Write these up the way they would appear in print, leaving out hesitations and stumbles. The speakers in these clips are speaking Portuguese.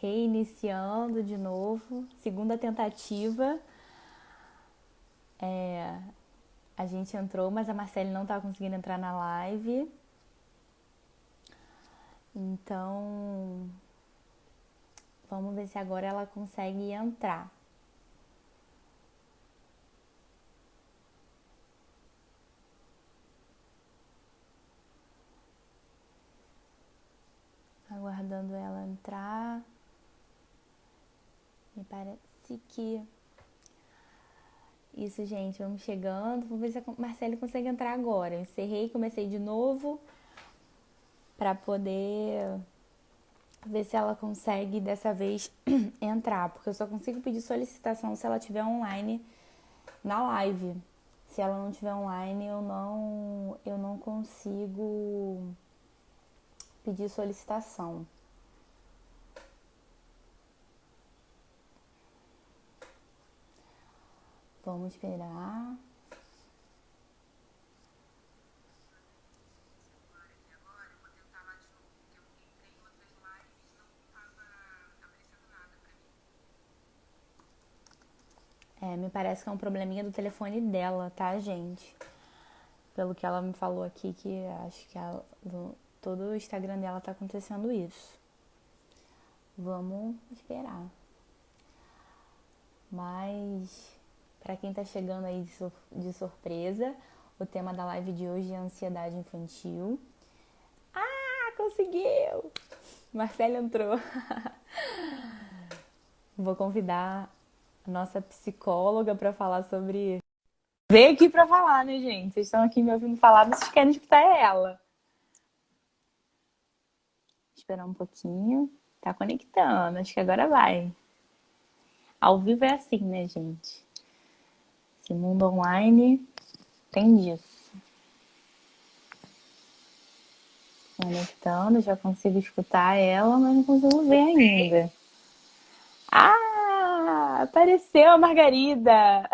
Reiniciando de novo, segunda tentativa. A gente entrou, mas a Marcele não tá conseguindo entrar na live. Então, vamos ver se agora ela consegue entrar. Aguardando ela entrar. Me parece que... Isso, gente, vamos chegando. Vamos ver se a Marcele consegue entrar agora. Eu encerrei, comecei de novo para poder ver se ela consegue dessa vez entrar, porque eu só consigo pedir solicitação se ela estiver online na live. Se ela não estiver online, eu não consigo pedir solicitação. Vamos esperar. Me parece que é um probleminha do telefone dela, tá, gente? Pelo que ela me falou aqui, que acho que todo o Instagram dela tá acontecendo isso. Vamos esperar. Mas, para quem tá chegando aí de surpresa, o tema da live de hoje é ansiedade infantil. Ah, conseguiu! Marcelo entrou. Vou convidar a nossa psicóloga para falar sobre... Veio aqui para falar, né, gente? Vocês estão aqui me ouvindo falar, mas vocês querem escutar ela. Esperar um pouquinho. Tá conectando, acho que agora vai. Ao vivo é assim, né, gente? Esse mundo online tem disso. Conectando, já consigo escutar ela, mas não consigo ver ainda. Ah, apareceu a Margarida!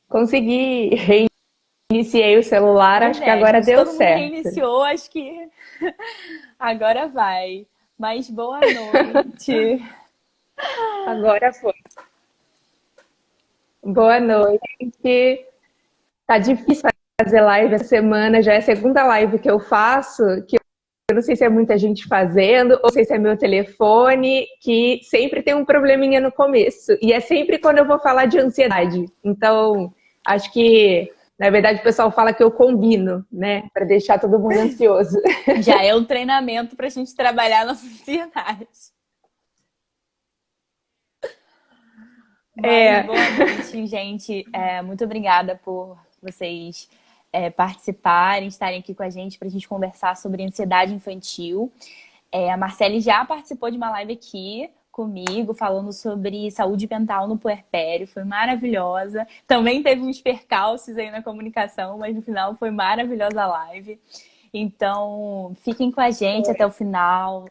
Consegui, reiniciei o celular, Pois acho que é, agora gente, deu todo mundo certo. reiniciou, acho que agora vai. Mas boa noite. Agora foi. Boa noite. Tá difícil fazer live essa semana, já é a segunda live que eu faço, que eu não sei se é muita gente fazendo, ou sei se é meu telefone, que sempre tem um probleminha no começo. E é sempre quando eu vou falar de ansiedade. Então, acho que, na verdade, o pessoal fala que eu combino, né? Para deixar todo mundo ansioso. Já é um treinamento para a gente trabalhar na sociedade. Mas É, boa noite, gente. Muito obrigada por vocês participarem, estarem aqui com a gente para a gente conversar sobre ansiedade infantil. A Marcele já participou de uma live aqui comigo, falando sobre saúde mental no puerpério. Foi maravilhosa. Também teve uns percalços aí na comunicação, mas no final foi maravilhosa a live. Então, fiquem com a gente até o final.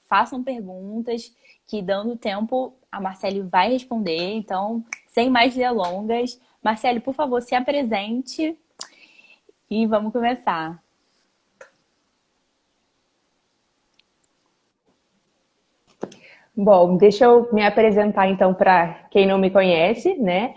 Façam perguntas, que dando tempo, a Marcele vai responder. Então, sem mais delongas, Marcele, por favor, se apresente e vamos começar. bom, deixa eu me apresentar então para quem não me conhece, né?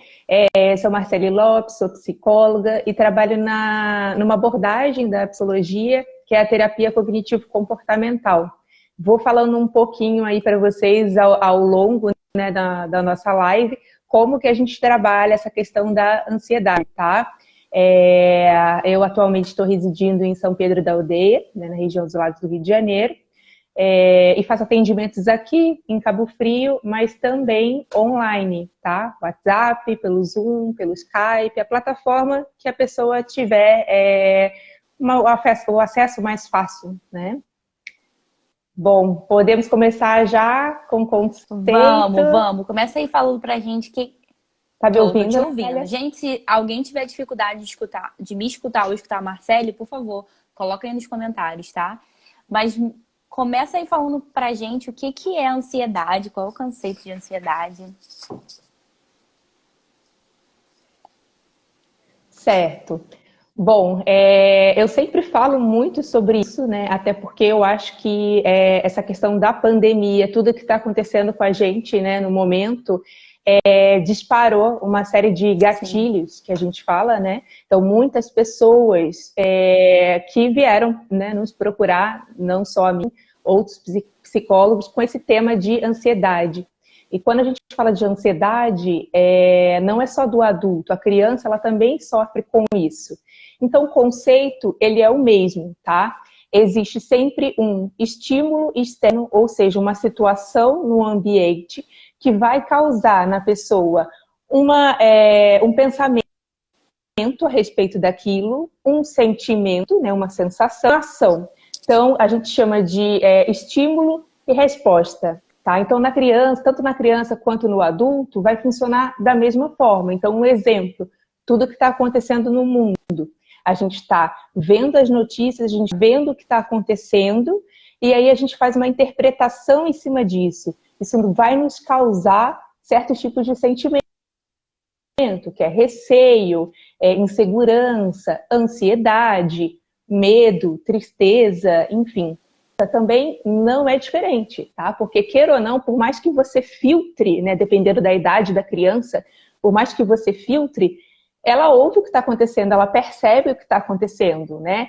Sou Marcele Lopes, sou psicóloga e trabalho numa abordagem da psicologia, que é a terapia cognitivo-comportamental. Vou falando um pouquinho aí para vocês ao longo, né, da nossa live, como que a gente trabalha essa questão da ansiedade, tá? Eu atualmente estou residindo em São Pedro da Aldeia, né, na região dos Lagos do Rio de Janeiro, e faço atendimentos aqui em Cabo Frio, mas também online, tá? WhatsApp, pelo Zoom, pelo Skype, a plataforma que a pessoa tiver o acesso mais fácil, né? Bom, podemos começar já com o conceito. Vamos. Começa aí falando pra gente que... Tá me Tô te ouvindo, ouvindo. Natália? Gente, se alguém tiver dificuldade de me escutar ou escutar a Marcele, por favor, coloca aí nos comentários, tá? Mas começa aí falando pra gente o que é ansiedade, qual é o conceito de ansiedade. Certo. Bom, eu sempre falo muito sobre isso, né? Até porque eu acho que essa questão da pandemia, tudo que está acontecendo com a gente, né, no momento, disparou uma série de Sim, gatilhos que a gente fala, né? Então, muitas pessoas que vieram, né, nos procurar, não só a mim, outros psicólogos, com esse tema de ansiedade. E quando a gente fala de ansiedade, não é só do adulto, a criança ela também sofre com isso. Então, o conceito, ele é o mesmo, tá? Existe sempre um estímulo externo, ou seja, uma situação no ambiente que vai causar na pessoa um pensamento a respeito daquilo, um sentimento, né, uma sensação, uma ação. Então, a gente chama de estímulo e resposta. Tá? Então, na criança, tanto na criança quanto no adulto, vai funcionar da mesma forma. Então, um exemplo, tudo que está acontecendo no mundo. A gente está vendo as notícias, a gente vendo o que está acontecendo, e aí a gente faz uma interpretação em cima disso. Isso vai nos causar certos tipos de sentimento, que é receio, insegurança, ansiedade, medo, tristeza, enfim. Também não é diferente, tá? Porque, queira ou não, por mais que você filtre, né, dependendo da idade da criança, por mais que você filtre, ela ouve o que está acontecendo, ela percebe o que está acontecendo, né?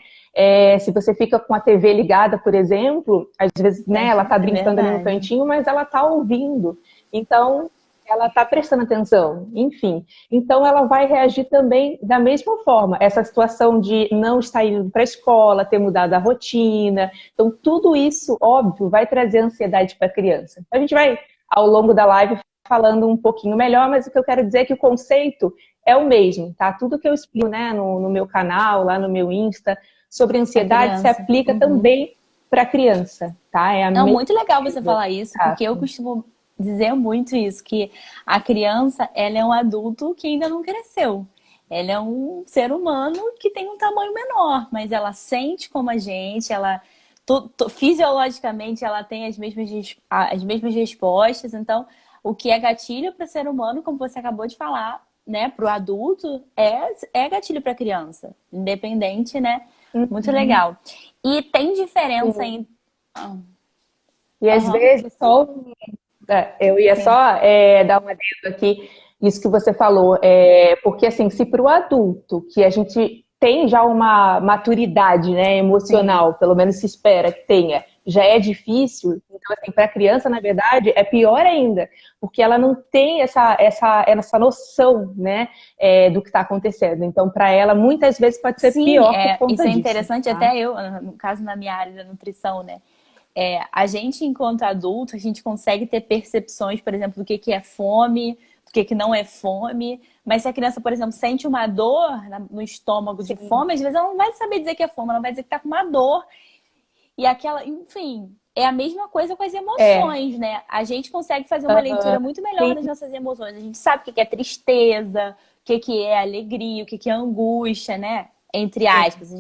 Se você fica com a TV ligada, por exemplo, às vezes, né, ela está brincando ali no verdade. cantinho, mas ela está ouvindo. Então, ela está prestando atenção, enfim. Então, ela vai reagir também da mesma forma. Essa situação de não estar indo para a escola, ter mudado a rotina. Então, tudo isso, óbvio, vai trazer ansiedade para a criança. A gente vai, ao longo da live, falando um pouquinho melhor, mas o que eu quero dizer é que o conceito é o mesmo, tá? Tudo que eu explico, né, no meu canal, lá no meu Insta, sobre A ansiedade, se criança. aplica Uhum. também para a criança, tá? É a Não, mesma muito legal você coisa. falar isso, Tá? porque eu costumo dizer muito isso, que a criança, ela é um adulto que ainda não cresceu. Ela é um ser humano que tem um tamanho menor, mas ela sente como a gente, ela fisiologicamente ela tem as mesmas respostas. Então, o que é gatilho para o ser humano, como você acabou de falar, né, para o adulto, é gatilho para a criança, independente, né? Muito Uhum. legal. E tem diferença Sim. em. Ah, E às aham, vezes eu ia sim. só dar uma adendo aqui, isso que você falou, porque assim, se para o adulto, que a gente tem já uma maturidade, né, Sim, emocional, pelo menos se espera que tenha, já é difícil, então assim, para a criança, na verdade, é pior ainda, porque ela não tem essa noção, né, do que está acontecendo. Então, para ela, muitas vezes pode ser sim, pior por isso conta é disso, interessante, tá? até eu, no caso na minha área da nutrição, né? A gente, enquanto adulto, a gente consegue ter percepções, por exemplo, do que é fome, do que não é fome. Mas se a criança, por exemplo, sente uma dor no estômago de Sim. fome, às vezes ela não vai saber dizer que é fome, ela vai dizer que está com uma dor. E aquela, enfim, é a mesma coisa com as É. emoções, né? A gente consegue fazer uma leitura Aham. muito melhor Sim. das nossas emoções. A gente sabe o que é tristeza, o que é alegria, o que é angústia, né? Entre Sim. aspas.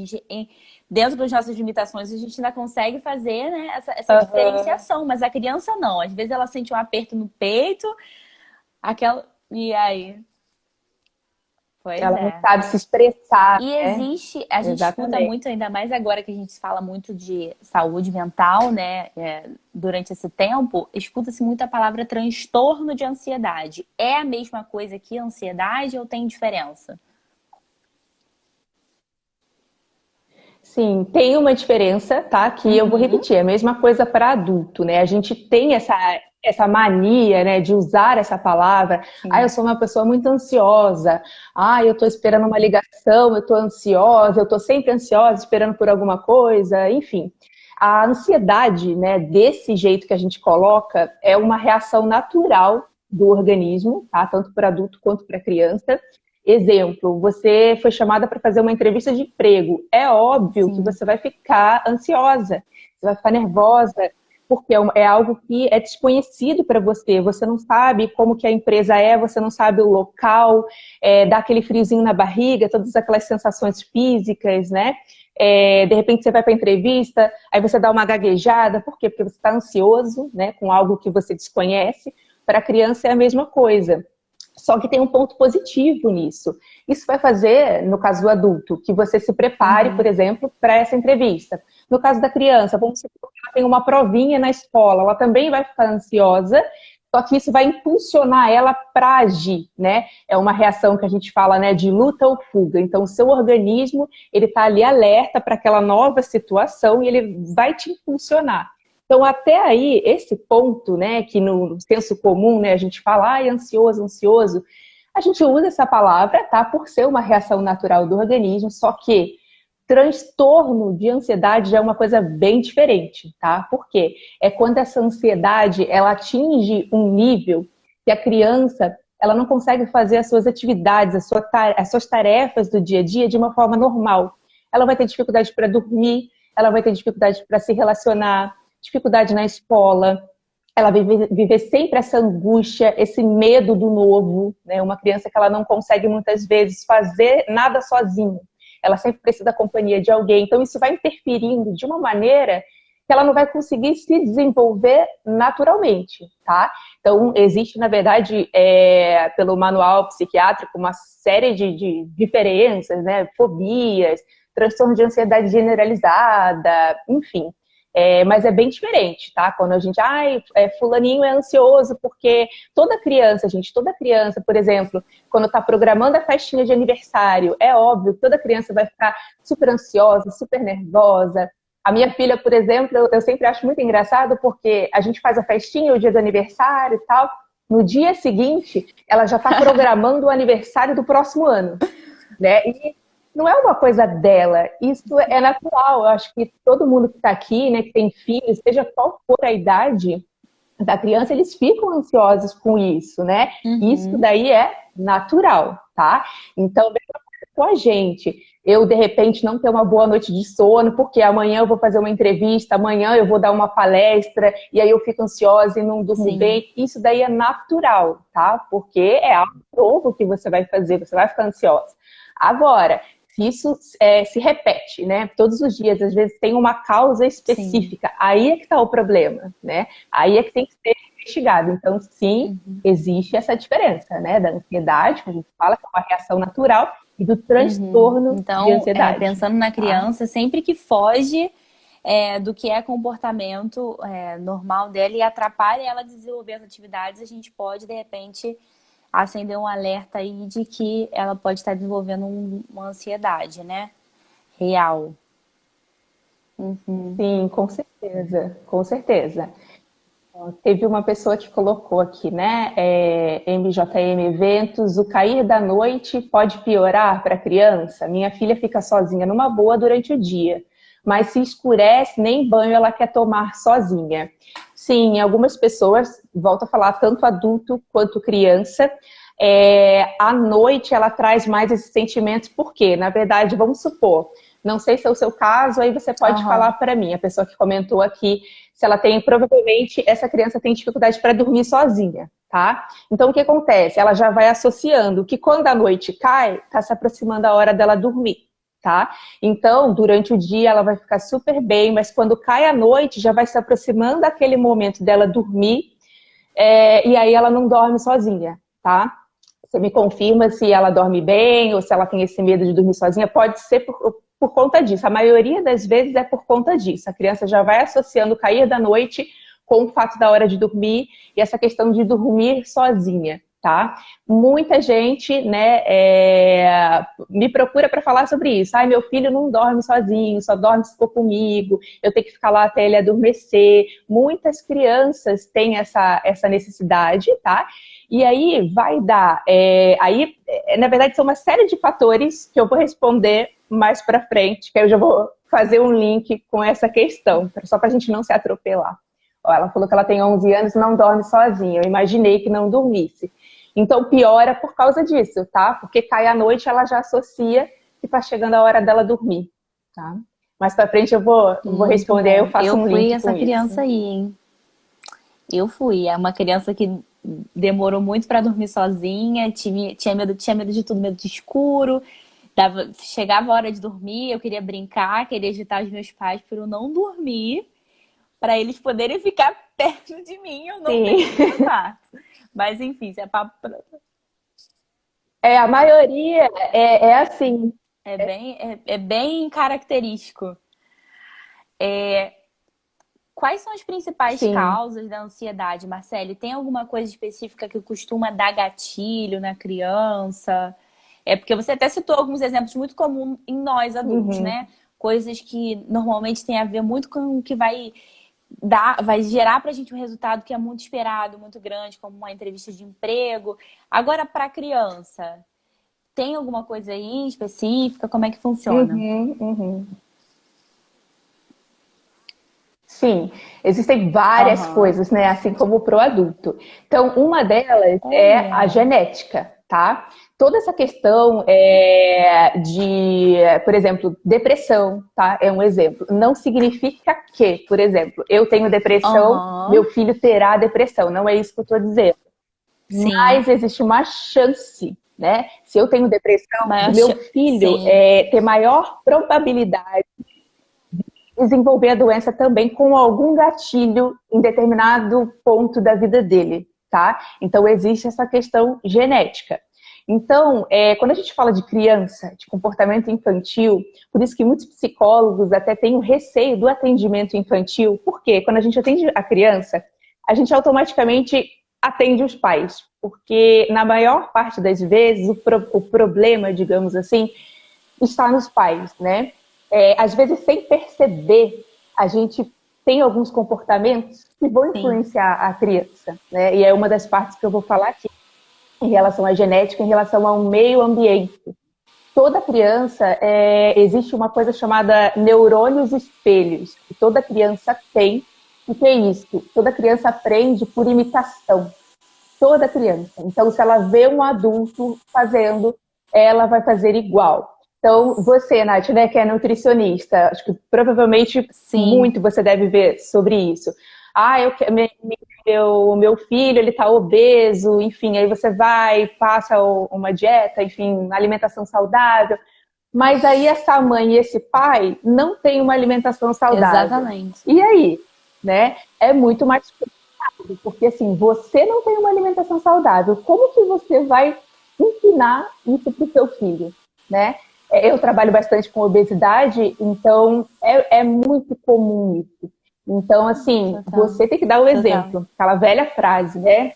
Dentro das nossas limitações, a gente ainda consegue fazer, né, essa Aham. diferenciação. Mas a criança não. Às vezes ela sente um aperto no peito, aquela. E aí? Pois Ela não é. sabe se expressar, E né? existe, a gente escuta Exatamente. muito, ainda mais agora que a gente fala muito de saúde mental, né? Durante esse tempo, escuta-se muito a palavra transtorno de ansiedade. É a mesma coisa que ansiedade ou tem diferença? Sim, tem uma diferença, tá? Que eu vou Uhum. repetir, é a mesma coisa para adulto, né? A gente tem essa mania, né, de usar essa palavra. Ah, eu Sim. sou uma pessoa muito ansiosa. Ah, eu tô esperando uma ligação, eu tô ansiosa, eu tô sempre ansiosa, esperando por alguma coisa, enfim. A ansiedade, né, desse jeito que a gente coloca, é uma reação natural do organismo, tá? Tanto para adulto quanto para criança. Exemplo, você foi chamada para fazer uma entrevista de emprego. É óbvio que Sim. você vai ficar ansiosa, você vai ficar nervosa, porque é algo que é desconhecido para você. Você não sabe como que a empresa é, você não sabe o local, dá aquele friozinho na barriga, todas aquelas sensações físicas, né? De repente você vai para a entrevista, aí você dá uma gaguejada, por quê? Porque você está ansioso, né, com algo que você desconhece. Para a criança é a mesma coisa. Só que tem um ponto positivo nisso. Isso vai fazer, no caso do adulto, que você se prepare, por exemplo, para essa entrevista. No caso da criança, vamos supor que ela tem uma provinha na escola, ela também vai ficar ansiosa, só que isso vai impulsionar ela para agir, né? É uma reação que a gente fala, né, de luta ou fuga. Então, o seu organismo, ele está ali alerta para aquela nova situação e ele vai te impulsionar. Então, até aí, esse ponto, né, que no senso comum, né, a gente fala, ai, ansioso, ansioso, a gente usa essa palavra, tá, por ser uma reação natural do organismo, só que transtorno de ansiedade já é uma coisa bem diferente, tá? Por quê? É quando essa ansiedade, ela atinge um nível que a criança, ela não consegue fazer as suas atividades, as suas tarefas do dia a dia de uma forma normal. Ela vai ter dificuldade para dormir, ela vai ter dificuldade para se relacionar, dificuldade na escola, ela viver sempre essa angústia, esse medo do novo, né? Uma criança que ela não consegue muitas vezes fazer nada sozinha. Ela sempre precisa da companhia de alguém. Então, isso vai interferindo de uma maneira que ela não vai conseguir se desenvolver naturalmente, tá? Então, existe, na verdade, pelo manual psiquiátrico, uma série de diferenças, né? Fobias, transtorno de ansiedade generalizada, enfim. Mas é bem diferente, tá? Quando a gente, fulaninho é ansioso porque toda criança, por exemplo, quando tá programando a festinha de aniversário, é óbvio que toda criança vai ficar super ansiosa, super nervosa. A minha filha, por exemplo, eu sempre acho muito engraçado porque a gente faz a festinha, o dia do aniversário e tal, no dia seguinte, ela já tá programando o aniversário do próximo ano, né? E não é uma coisa dela, isso é natural. Eu acho que todo mundo que está aqui, né, que tem filhos, seja qual for a idade da criança, eles ficam ansiosos com isso, né? Isso daí é natural, tá? Então, mesma coisa com a gente. Eu, de repente, não ter uma boa noite de sono, porque amanhã eu vou fazer uma entrevista, amanhã eu vou dar uma palestra, e aí eu fico ansiosa e não durmo bem. Isso daí é natural, tá? Porque é algo novo que você vai fazer, você vai ficar ansiosa. Agora, se isso se repete, né? Todos os dias, às vezes tem uma causa específica. Sim. Aí é que está o problema, né? Aí é que tem que ser investigado. Então, sim, existe essa diferença, né? Da ansiedade, que a gente fala que é uma reação natural, e do transtorno de ansiedade. Pensando na criança, sempre que foge do que é comportamento normal dela e atrapalha ela a desenvolver as atividades, a gente pode, de repente, acender um alerta aí de que ela pode estar desenvolvendo uma ansiedade, né? Real. Sim, com certeza, com certeza. Teve uma pessoa que colocou aqui, né? MJM Eventos, o cair da noite pode piorar para a criança? Minha filha fica sozinha numa boa durante o dia, mas se escurece, nem banho ela quer tomar sozinha. Sim, algumas pessoas, volto a falar, tanto adulto quanto criança, à noite ela traz mais esses sentimentos, porque, na verdade, vamos supor, não sei se é o seu caso, aí você pode falar para mim, a pessoa que comentou aqui, se ela tem, provavelmente, essa criança tem dificuldade para dormir sozinha, tá? Então, o que acontece? Ela já vai associando que quando a noite cai, está se aproximando a hora dela dormir. Tá? Então, durante o dia ela vai ficar super bem, mas quando cai a noite já vai se aproximando daquele momento dela dormir, e aí ela não dorme sozinha, tá? Você me confirma se ela dorme bem ou se ela tem esse medo de dormir sozinha? Pode ser por conta disso. A maioria das vezes é por conta disso. A criança já vai associando o cair da noite com o fato da hora de dormir e essa questão de dormir sozinha. Tá? Muita gente, né, me procura para falar sobre isso. Ai, meu filho não dorme sozinho, só dorme se for comigo, eu tenho que ficar lá até ele adormecer. Muitas crianças têm essa necessidade, tá? E aí vai dar, na verdade são uma série de fatores que eu vou responder mais para frente, que eu já vou fazer um link com essa questão, só para a gente não se atropelar. Ó, ela falou que ela tem 11 anos e não dorme sozinha, eu imaginei que não dormisse. Então, piora por causa disso, tá? Porque cai à noite, ela já associa que tá chegando a hora dela dormir, tá? Mais pra frente eu vou responder, aí eu faço um link com isso. Eu fui essa criança aí, hein? Eu fui. É uma criança que demorou muito pra dormir sozinha, tinha medo de tudo, medo de escuro. Chegava a hora de dormir, eu queria brincar, queria agitar os meus pais para eu não dormir, para eles poderem ficar perto de mim, eu não tenho que. Mas enfim, isso é papo. A maioria é assim. É bem característico. Quais são as principais Sim. causas da ansiedade, Marcele? Tem alguma coisa específica que costuma dar gatilho na criança? Porque você até citou alguns exemplos muito comuns em nós adultos, Uhum. né? Coisas que normalmente têm a ver muito com o que vai gerar pra gente um resultado que é muito esperado, muito grande, como uma entrevista de emprego. Agora, para criança, tem alguma coisa aí específica? Como é que funciona? Uhum, uhum. Sim, existem várias Aham. coisas, né? Assim como para o adulto. Então, uma delas é a Olha. genética, tá? Toda essa questão de, por exemplo, depressão, tá? É um exemplo. Não significa que, por exemplo, eu tenho depressão, meu Aham. filho terá depressão. Não é isso que eu estou dizendo. Sim. Mas existe uma chance, né? Se eu tenho depressão, do Maior meu filho Sim, ter maior probabilidade desenvolver a doença também com algum gatilho em determinado ponto da vida dele, tá? Então existe essa questão genética. Então, quando a gente fala de criança, de comportamento infantil, por isso que muitos psicólogos até têm o receio do atendimento infantil, porque quando a gente atende a criança, a gente automaticamente atende os pais, porque na maior parte das vezes o problema, digamos assim, está nos pais, né? Às vezes, sem perceber, a gente tem alguns comportamentos que vão sim, influenciar a criança, né? E é uma das partes que eu vou falar aqui, em relação à genética, em relação ao meio ambiente. Toda criança, existe uma coisa chamada neurônios espelhos, que toda criança tem. O que é isso? Toda criança aprende por imitação. Toda criança. Então, se ela vê um adulto fazendo, ela vai fazer igual. Então, você, Nath, né, que é nutricionista, acho que provavelmente sim, muito você deve ver sobre isso. Ah, meu filho, ele tá obeso, enfim, aí você vai, passa uma dieta, enfim, alimentação saudável, mas aí essa mãe e esse pai não têm uma alimentação saudável. exatamente. E aí, né? É muito mais complicado, porque assim, você não tem uma alimentação saudável. Como que você vai ensinar isso para o seu filho, né? Eu trabalho bastante com obesidade, então é muito comum isso. Então, assim, Total, você tem que dar o total. exemplo, aquela velha frase, né?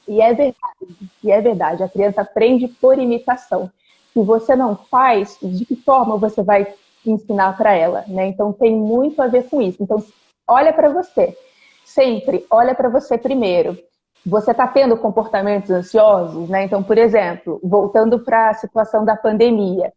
E é verdade, e é verdade. A criança aprende por imitação. Se você não faz, de que forma você vai ensinar para ela, né? Então tem muito a ver com isso. Então olha para você, sempre olha para você primeiro. Você está tendo comportamentos ansiosos, né? Então, por exemplo, voltando para a situação da pandemia,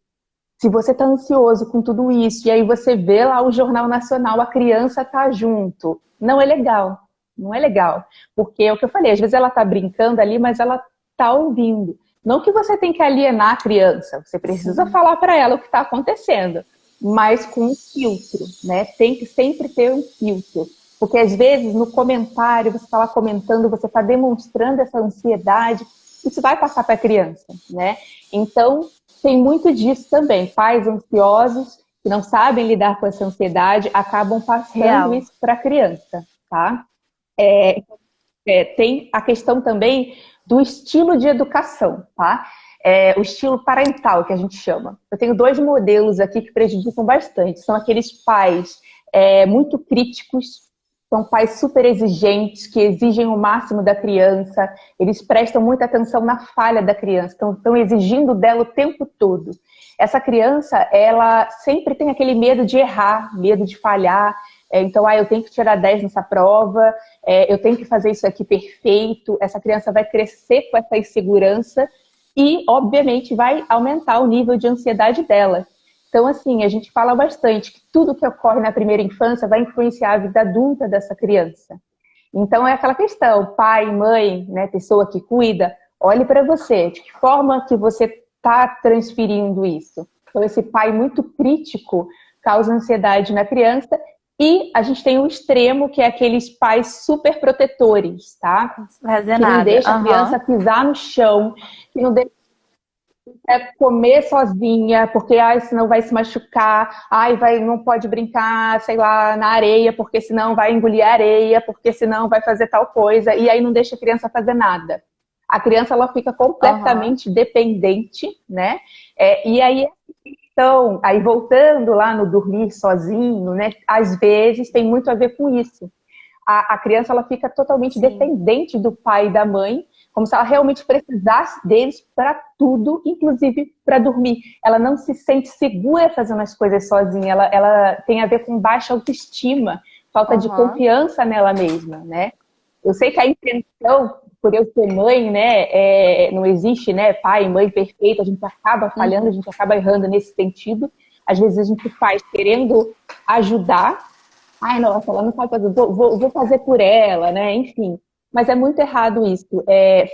se você está ansioso com tudo isso, e aí você vê lá o Jornal Nacional, a criança tá junto, não é legal. Não é legal. Porque é o que eu falei, às vezes ela tá brincando ali, mas ela tá ouvindo. Não que você tem que alienar a criança, você precisa Sim, falar para ela o que está acontecendo, mas com um filtro, né? Tem que sempre ter um filtro. Porque às vezes no comentário, você está lá comentando, você está demonstrando essa ansiedade, isso vai passar para a criança, né? Então, tem muito disso também. Pais ansiosos que não sabem lidar com essa ansiedade acabam passando real. isso para a criança, tá? Tem a questão também do estilo de educação, tá? O estilo parental, que a gente chama. Eu tenho dois modelos aqui que prejudicam bastante. São aqueles pais muito críticos, são pais super exigentes, que exigem o máximo da criança, eles prestam muita atenção na falha da criança, estão exigindo dela o tempo todo. Essa criança, ela sempre tem aquele medo de errar, medo de falhar. Então, eu tenho que tirar 10 nessa prova, eu tenho que fazer isso aqui perfeito. Essa criança vai crescer com essa insegurança e, obviamente, vai aumentar o nível de ansiedade dela. Então, assim, a gente fala bastante que tudo que ocorre na primeira infância vai influenciar a vida adulta dessa criança. Então, é aquela questão, pai, mãe, né, pessoa que cuida, olhe para você, de que forma que você está transferindo isso. Então, esse pai muito crítico causa ansiedade na criança e a gente tem o extremo, que é aqueles pais super protetores, tá? Fazer Que não nada. deixa a Aham. criança pisar no chão, que não deixa comer sozinha, porque senão vai se machucar, não pode brincar, sei lá, na areia, porque senão vai engolir a areia, porque senão vai fazer tal coisa, e aí não deixa a criança fazer nada. A criança ela fica Aham. completamente dependente, né? E aí, então, aí voltando lá no dormir sozinho, né? Às vezes tem muito a ver com isso. A criança ela fica totalmente Sim. dependente do pai e da mãe, como se ela realmente precisasse deles para tudo, inclusive para dormir. Ela não se sente segura fazendo as coisas sozinha, ela tem a ver com baixa autoestima, falta de Aham. confiança nela mesma, né? Eu sei que a intenção, por eu ser mãe, né, não existe, né, pai e mãe perfeito, a gente acaba falhando, a Uhum. gente acaba errando nesse sentido. Às vezes a gente faz querendo ajudar. Ai, nossa, ela não sabe fazer, vou fazer por ela, né? Enfim. Mas é muito errado isso.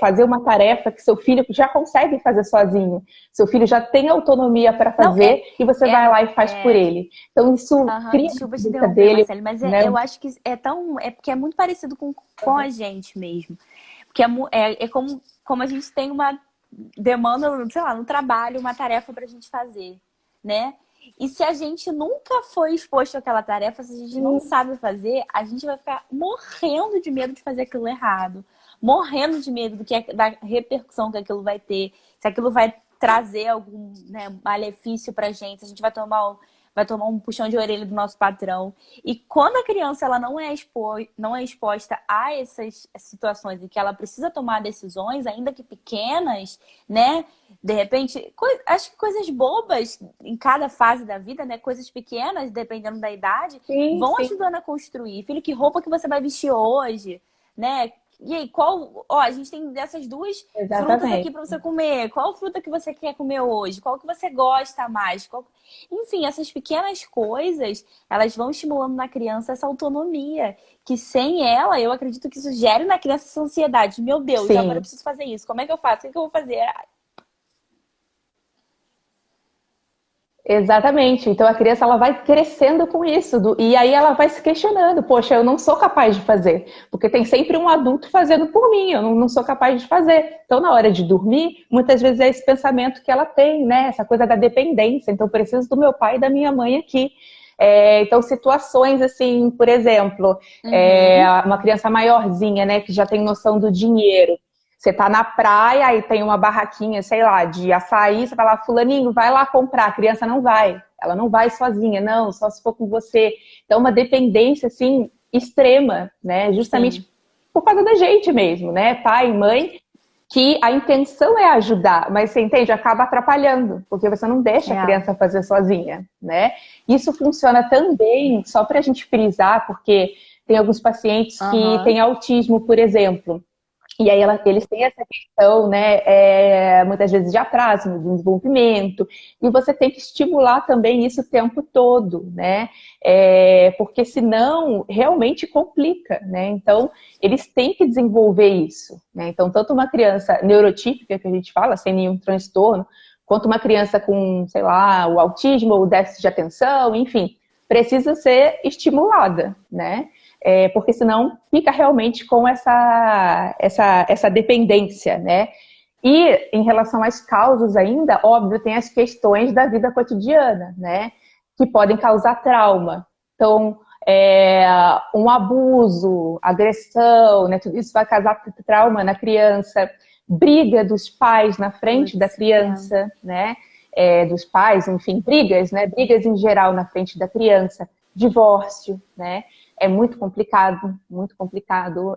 Fazer uma tarefa que seu filho já consegue fazer sozinho. Seu filho já tem autonomia para Não, fazer e você vai lá e faz por ele. Então, isso aham, cria na desculpa te cabeça interromper, dele, Marcelo, mas né? eu acho que é tão. É porque é muito parecido com a gente mesmo. Porque é como a gente tem uma demanda, sei lá, no trabalho, uma tarefa pra gente fazer, né? E se a gente nunca foi exposto àquela tarefa, se a gente não sabe fazer, a gente vai ficar morrendo de medo de fazer aquilo errado, morrendo de medo da repercussão que aquilo vai ter, se aquilo vai trazer algum, né, malefício pra gente, se a gente vai tomar um puxão de orelha do nosso patrão. E quando a criança ela não é exposta a essas situações em que ela precisa tomar decisões, ainda que pequenas, né? De repente, acho que coisas bobas em cada fase da vida, né? Coisas pequenas, dependendo da idade, Sim, vão sim, ajudando a construir. Filho, que roupa que você vai vestir hoje, né? E aí, Ó, a gente tem dessas duas frutas aqui exatamente. para você comer. Qual fruta que você quer comer hoje? Qual que você gosta mais? Enfim, essas pequenas coisas, elas vão estimulando na criança essa autonomia, que sem ela, eu acredito que isso gere na criança essa ansiedade. Meu Deus, agora eu Sim. preciso fazer isso. Como é que eu faço? O que eu vou fazer? Exatamente. Então a criança ela vai crescendo com isso e aí ela vai se questionando: poxa, eu não sou capaz de fazer, porque tem sempre um adulto fazendo por mim, eu não sou capaz de fazer. Então na hora de dormir, muitas vezes é esse pensamento que ela tem, né? Essa coisa da dependência. Então eu preciso do meu pai e da minha mãe aqui. Então situações assim, por exemplo, Uhum. uma criança maiorzinha, né, que já tem noção do dinheiro. Você tá na praia e tem uma barraquinha, sei lá, de açaí, você fala, fulaninho, vai lá comprar. A criança não vai. Ela não vai sozinha, não, só se for com você. Então, uma dependência, assim, extrema, né? Justamente Sim, por causa da gente mesmo, né? Pai, mãe, que a intenção é ajudar, mas você entende? Acaba atrapalhando, porque você não deixa a é. criança fazer sozinha, né? Isso funciona também, só para a gente frisar, porque tem alguns pacientes que têm Aham. autismo, por exemplo. E aí eles têm essa questão, né, muitas vezes de atraso no desenvolvimento, e você tem que estimular também isso o tempo todo, né? Porque senão realmente complica, né? Então, eles têm que desenvolver isso, né? Então, tanto uma criança neurotípica, que a gente fala, sem nenhum transtorno, quanto uma criança com, sei lá, o autismo ou o déficit de atenção, enfim, precisa ser estimulada, né? Porque senão fica realmente com essa dependência, né? E em relação às causas ainda, óbvio, tem as questões da vida cotidiana, né? Que podem causar trauma. Então, um abuso, agressão, né? Tudo isso vai causar trauma na criança. Briga dos pais na frente da Putz, criança, né? Dos pais, enfim, brigas, né? Brigas em geral na frente da criança. Divórcio, né? É muito complicado, muito complicado.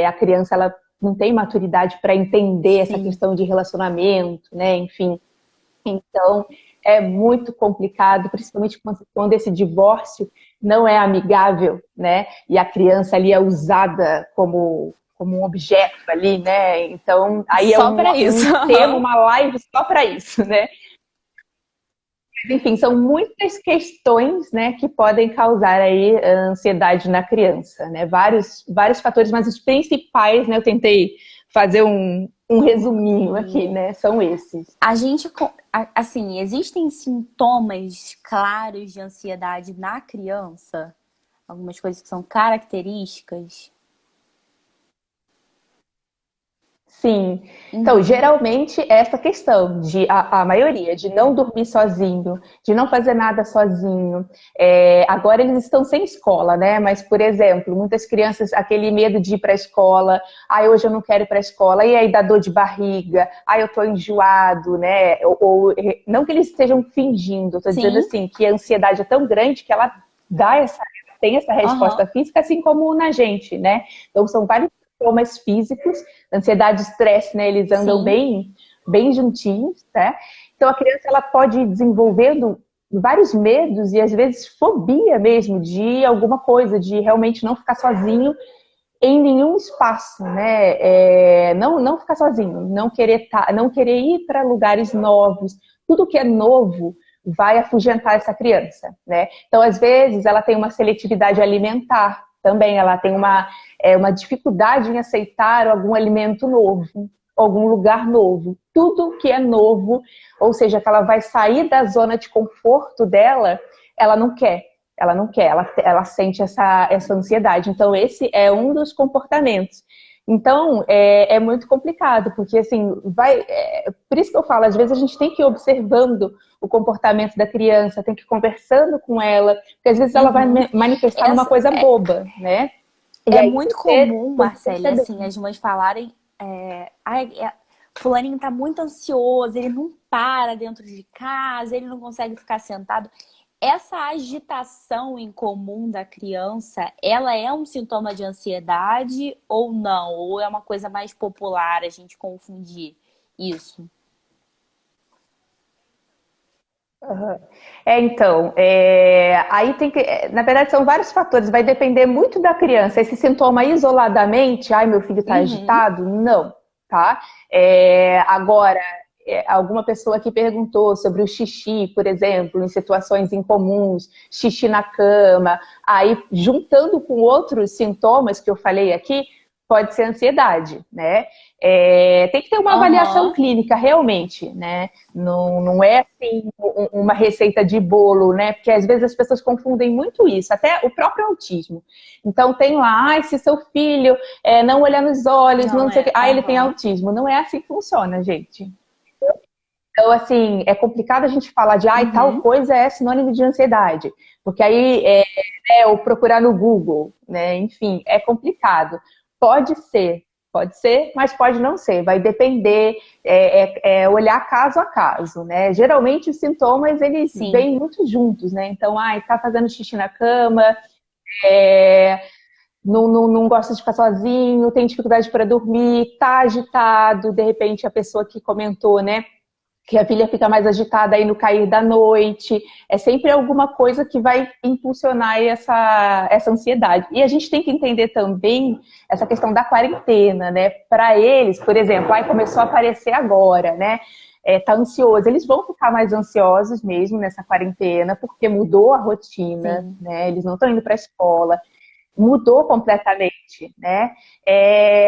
A criança ela não tem maturidade para entender essa sim. questão de relacionamento, né? Enfim, então é muito complicado, principalmente quando esse divórcio não é amigável, né? E a criança ali é usada como um objeto ali, né? Então aí é Só para isso. um tema, uma live só para isso, né? Enfim, são muitas questões, né, que podem causar aí ansiedade na criança, né? Vários fatores, mas os principais, né, eu tentei fazer um resuminho aqui, E né? São esses. a gente, assim, existem sintomas claros de ansiedade na criança? Algumas coisas que são características? Sim. Então, Uhum. geralmente, é essa questão de a maioria, de não dormir sozinho, de não fazer nada sozinho. Agora eles estão sem escola, né? Mas, por exemplo, muitas crianças, aquele medo de ir para a escola, hoje eu não quero ir para a escola, e aí dá dor de barriga, eu tô enjoado, né? Não que eles estejam fingindo, tô dizendo Sim. assim, que a ansiedade é tão grande que ela tem essa resposta Aham. física, assim como na gente, né? Então, são vários sintomas físicos, ansiedade e estresse, né? Eles andam Sim. bem juntinhos, né? Então, a criança ela pode ir desenvolvendo vários medos e às vezes fobia mesmo de alguma coisa, de realmente não ficar sozinho em nenhum espaço, né? Não ficar sozinho, não querer ir para lugares novos. Tudo que é novo vai afugentar essa criança, né? Então, às vezes, ela tem uma seletividade alimentar também, ela tem uma dificuldade em aceitar algum alimento novo, algum lugar novo. Tudo que é novo, ou seja, que ela vai sair da zona de conforto dela, ela não quer. Ela sente essa ansiedade. Então, esse é um dos comportamentos. Então, é muito complicado, porque assim, por isso que eu falo, às vezes a gente tem que ir observando o comportamento da criança, tem que ir conversando com ela, porque às vezes ela vai Uhum. manifestar numa Essa coisa boba, né? E é aí muito você comum, tem que Marcele, perceber. assim, as mães falarem, ai, fulaninho tá muito ansioso, ele não para dentro de casa, ele não consegue ficar sentado. Essa agitação em comum da criança, ela é um sintoma de ansiedade ou não? Ou é uma coisa mais popular a gente confundir isso? Uhum. Então, aí tem que, na verdade, são vários fatores, vai depender muito da criança. Esse sintoma isoladamente, ai, meu filho está Uhum. agitado? Não, tá? Agora, alguma pessoa que perguntou sobre o xixi, por exemplo, em situações incomuns, xixi na cama, aí juntando com outros sintomas que eu falei aqui, pode ser ansiedade, né? Tem que ter uma avaliação Aham. clínica realmente, né? Não é assim uma receita de bolo, né? Porque às vezes as pessoas confundem muito isso, até o próprio autismo. Então tem lá, se seu filho não olhar nos olhos, Não não sei o é. que, ele tem Aham. autismo. Não é assim que funciona, gente. Então, assim, é complicado a gente falar de, tal Uhum. coisa é sinônimo de ansiedade. Porque aí, ou procurar no Google, né? Enfim, é complicado. Pode ser, pode ser, mas pode não ser. Vai depender, olhar caso a caso, né? Geralmente os sintomas, eles Sim. vêm muito juntos, né? Então, tá fazendo xixi na cama, é, não gosta de ficar sozinho, tem dificuldade para dormir, tá agitado, de repente a pessoa que comentou, né? Que a filha fica mais agitada aí no cair da noite. É sempre alguma coisa que vai impulsionar essa ansiedade. E a gente tem que entender também essa questão da quarentena, né? Para eles, por exemplo, começou a aparecer agora, né? Tá ansioso. Eles vão ficar mais ansiosos mesmo nessa quarentena, porque mudou a rotina, Sim. né? Eles não estão indo para a escola, mudou completamente, né?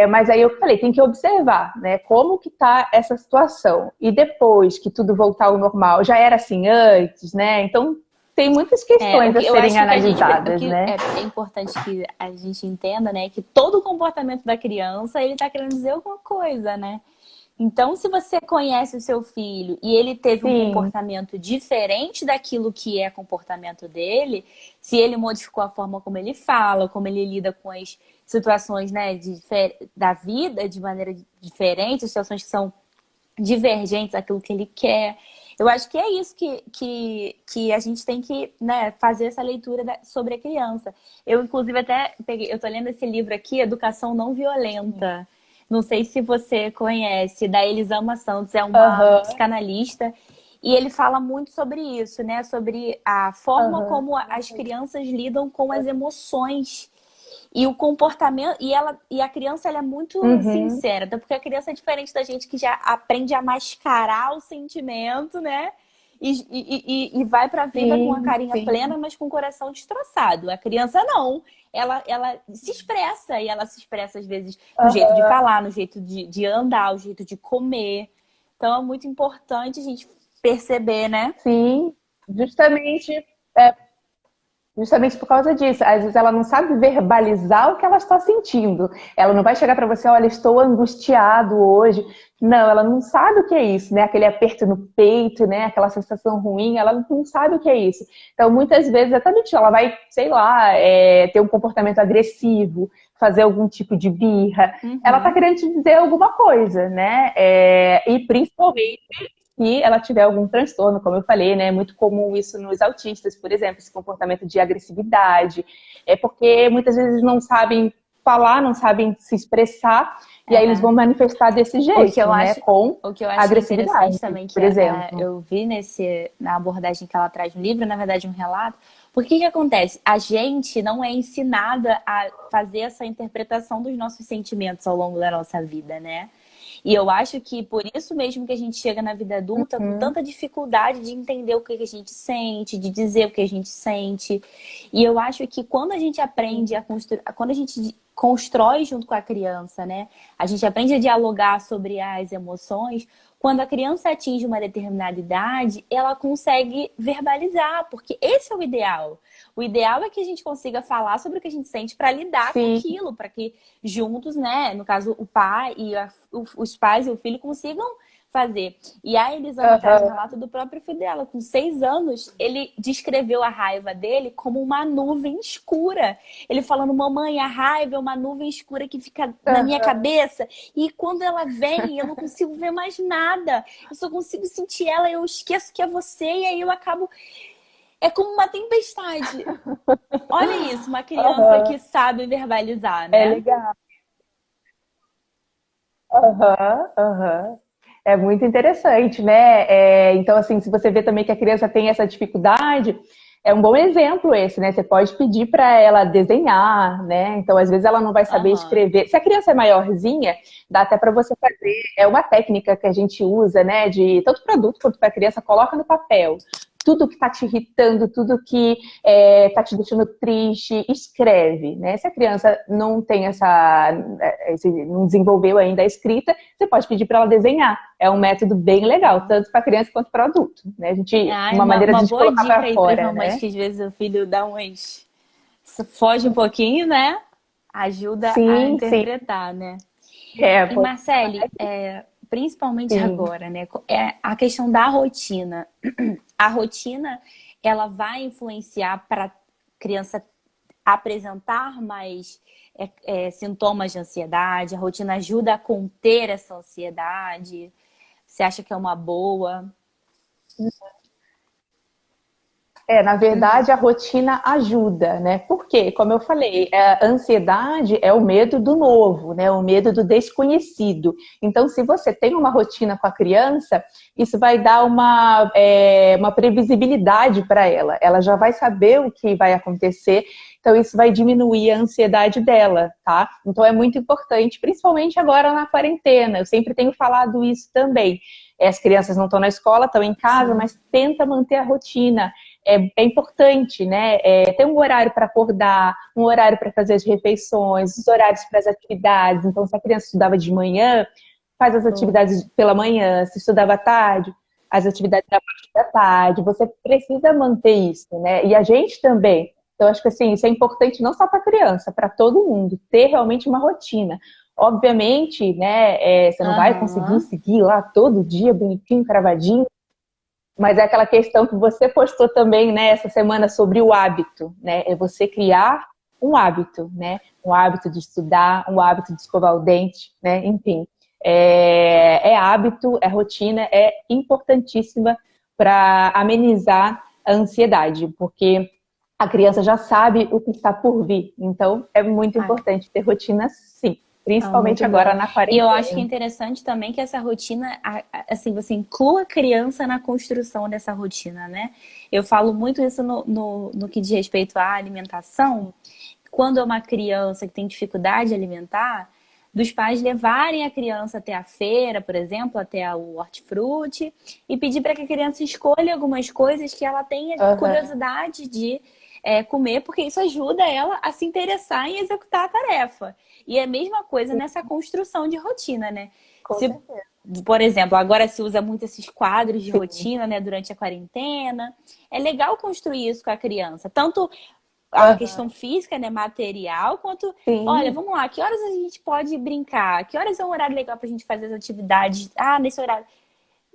Mas aí eu falei, tem que observar, né? Como que tá essa situação. E depois que tudo voltar ao normal, já era assim antes, né? Então tem muitas O questões a que eu serem acho que o analisadas, que né? é importante que a gente entenda, né, é que todo o comportamento da criança, ele tá querendo dizer alguma coisa, né? Então, se você conhece o seu filho e ele teve um Sim, comportamento diferente daquilo que é comportamento dele, se ele modificou a forma como ele fala, como ele lida com as situações, né, da vida de maneira diferente, situações que são divergentes daquilo que ele quer. Eu acho que é isso que a gente tem que, né, fazer essa leitura sobre a criança. Eu, inclusive, até peguei, eu tô lendo esse livro aqui, Educação Não Violenta. Não sei se você conhece, da Elisama Santos, é uma aham, psicanalista, e ele fala muito sobre isso, né? Sobre a forma aham, como as crianças lidam com as emoções. E o comportamento, e a criança ela é muito uhum, sincera, até porque a criança é diferente da gente que já aprende a mascarar o sentimento, né? E vai pra vida com a sim, carinha sim, plena, mas com o coração destroçado. A criança não. Ela se expressa, e ela se expressa às vezes no jeito de aham, falar, no jeito de andar, no jeito de comer. Então é muito importante a gente perceber, né? sim, justamente Justamente por causa disso. Às vezes ela não sabe verbalizar o que ela está sentindo. Ela não vai chegar para você, olha, estou angustiado hoje. Não, ela não sabe o que é isso, né? Aquele aperto no peito, né? Aquela sensação ruim, ela não sabe o que é isso. Então, muitas vezes, exatamente, ela vai, sei lá, ter um comportamento agressivo, fazer algum tipo de birra. Ela está Uhum. querendo te dizer alguma coisa, né? E principalmente se ela tiver algum transtorno, como eu falei, né? É muito comum isso nos autistas, por exemplo, esse comportamento de agressividade. É porque muitas vezes não sabem falar, não sabem se expressar, e aí eles É. vão manifestar desse O que eu jeito, né? acho, Com o que eu acho agressividade, interessante também, que por exemplo. eu vi na abordagem que ela traz no livro, na verdade, um relato, porque que acontece? A gente não é ensinada a fazer essa interpretação dos nossos sentimentos ao longo da nossa vida, né? E eu acho que por isso mesmo que a gente chega na vida adulta com Uhum. tanta dificuldade de entender o que a gente sente, de dizer o que a gente sente. E eu acho que quando a gente aprende a construir, quando a gente constrói junto com a criança, né? A gente aprende a dialogar sobre as emoções. Quando a criança atinge uma determinada idade, ela consegue verbalizar, porque esse é o ideal. O ideal é que a gente consiga falar sobre o que a gente sente para lidar com Sim. aquilo, para que juntos, né, no caso o pai e os pais e o filho consigam fazer. E a Elisama traz um Uhum. relato do próprio filho dela. Com 6 anos, ele descreveu a raiva dele como uma nuvem escura. Ele falando, mamãe, a raiva é uma nuvem escura que fica na minha Uhum. cabeça. E quando ela vem, eu não consigo ver mais nada. Eu só consigo sentir ela, eu esqueço que é você. E aí eu acabo... É como uma tempestade. Olha isso, uma criança Uhum. que sabe verbalizar, É né? legal. Aham, aham. É muito interessante, né? Então, assim, se você vê também que a criança tem essa dificuldade, é um bom exemplo esse, né? Você pode pedir para ela desenhar, né? Então, às vezes ela não vai saber Aham. escrever. Se a criança é maiorzinha, dá até para você fazer. É uma técnica que a gente usa, né? De tanto produto quanto para a criança, coloca no papel. Tudo que está te irritando, tudo que está te deixando triste, escreve, né? Se a criança não tem não desenvolveu ainda a escrita, você pode pedir para ela desenhar. É um método bem legal, tanto para criança quanto para adulto, né? Ai, Uma maneira uma de boa colocar dica para aí para as fora, mamães né? que às vezes o filho dá uns... Foge um pouquinho, né? Ajuda a Sim, sim. interpretar, né? E Pode, Marcele, principalmente sim. agora, né? É a questão da rotina. A rotina, ela vai influenciar para a criança apresentar mais sintomas de ansiedade? A rotina ajuda a conter essa ansiedade? Você acha que é uma boa? Na verdade, a rotina ajuda, né? Porque, como eu falei, a ansiedade é o medo do novo, né? O medo do desconhecido. Então, se você tem uma rotina com a criança, isso vai dar uma previsibilidade para ela. Ela já vai saber o que vai acontecer, então isso vai diminuir a ansiedade dela, tá? Então é muito importante, principalmente agora na quarentena. Eu sempre tenho falado isso também. As crianças não estão na escola, estão em casa, Sim. mas tenta manter a rotina. É importante, né? Ter um horário para acordar, um horário para fazer as refeições, os horários para as atividades. Então, se a criança estudava de manhã, faz as Boa. atividades pela manhã. Se estudava à tarde, as atividades da parte da tarde. Você precisa manter isso, né? E a gente também. Então, acho que assim, isso é importante não só para a criança, para todo mundo, ter realmente uma rotina. Obviamente, né, você não vai conseguir Aham. seguir lá todo dia, bonitinho, cravadinho, mas é aquela questão que você postou também, né, essa semana sobre o hábito, né? É você criar um hábito, né? Um hábito de estudar, um hábito de escovar o dente, né? Enfim, hábito, é rotina, é importantíssima para amenizar a ansiedade, porque a criança já sabe o que está por vir. Então, é muito Ai, importante ter rotina, sim, principalmente muito agora bom. na E eu acho que é quarentena. interessante também que essa rotina, assim, você inclua a criança na construção dessa rotina, né? Eu falo muito isso no que diz respeito à alimentação. Quando é uma criança que tem dificuldade alimentar, dos pais levarem a criança até a feira, por exemplo, até o hortifruti, e pedir para que a criança escolha algumas coisas que ela tenha Uhum. curiosidade de comer, porque isso ajuda ela a se interessar em executar a tarefa. E é a mesma coisa nessa construção de rotina, né? Com Se, certeza. por exemplo, agora se usa muito esses quadros de Sim. rotina, né, durante a quarentena. É legal construir isso com a criança. Tanto a questão física, né, material, quanto, olha, Sim. vamos lá, que horas a gente pode brincar? Que horas é um horário legal pra gente fazer as atividades? Ah, nesse horário.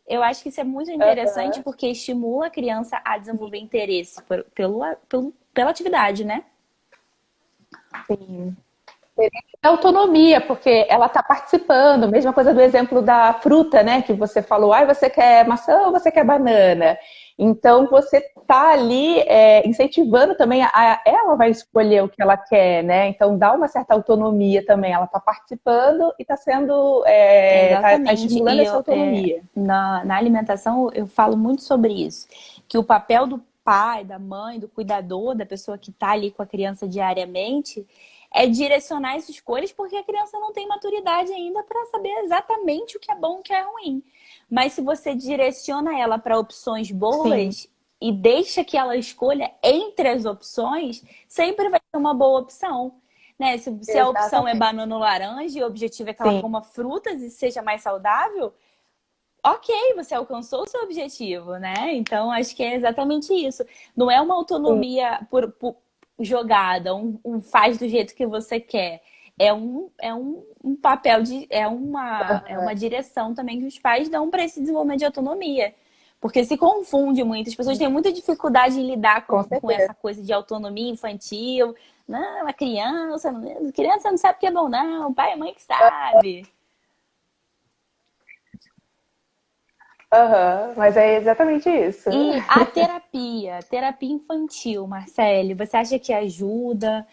Eu acho que isso é muito interessante Aham. porque estimula a criança a desenvolver interesse pela atividade, né? Sim. É autonomia, porque ela está participando. Mesma coisa do exemplo da fruta, né? Que você falou, ah, você quer maçã ou você quer banana? Então você está ali incentivando também, ela vai escolher o que ela quer, né? Então dá uma certa autonomia também. Ela está participando e está sendo, tá Exatamente. estimulando E essa autonomia. na alimentação eu falo muito sobre isso. Que o papel do pai, da mãe, do cuidador, da pessoa que está ali com a criança diariamente, é direcionar essas escolhas, porque a criança não tem maturidade ainda para saber exatamente o que é bom e o que é ruim. Mas se você direciona ela para opções Sim, boas e deixa que ela escolha entre as opções, sempre vai ser uma boa opção. Né? Se a opção é exatamente. banana ou laranja e o objetivo é que ela Sim. coma frutas e seja mais saudável, ok, você alcançou o seu objetivo, né? Então, acho que é exatamente isso. Não é uma Sim. autonomia por jogada, faz do jeito que você quer. Um papel é uma direção também que os pais dão para esse desenvolvimento de autonomia. Porque se confunde muito, as pessoas têm muita dificuldade em lidar Com com essa certeza. coisa de autonomia infantil. Não, criança não sabe o que é bom, não, o pai e a mãe que sabe. Aham, mas é exatamente isso. E terapia infantil, Marcele, você acha que ajuda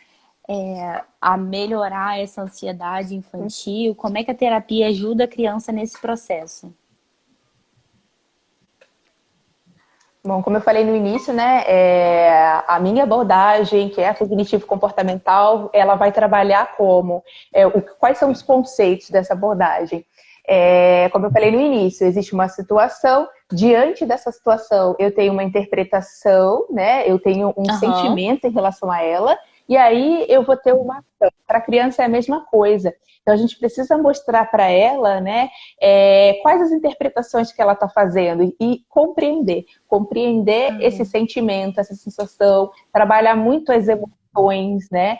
a melhorar essa ansiedade infantil? Como é que a terapia ajuda a criança nesse processo? Bom, como eu falei no início, né, a minha abordagem, que é a cognitivo-comportamental, ela vai trabalhar quais são os conceitos dessa abordagem. Como eu falei no início, existe uma situação, diante dessa situação eu tenho uma interpretação, né, eu tenho um Aham. sentimento em relação a ela, e aí eu vou ter uma ação. Para a criança é a mesma coisa. Então a gente precisa mostrar para ela, né, quais as interpretações que ela está fazendo e compreender esse Aham. sentimento, essa sensação, trabalhar muito as emoções, né?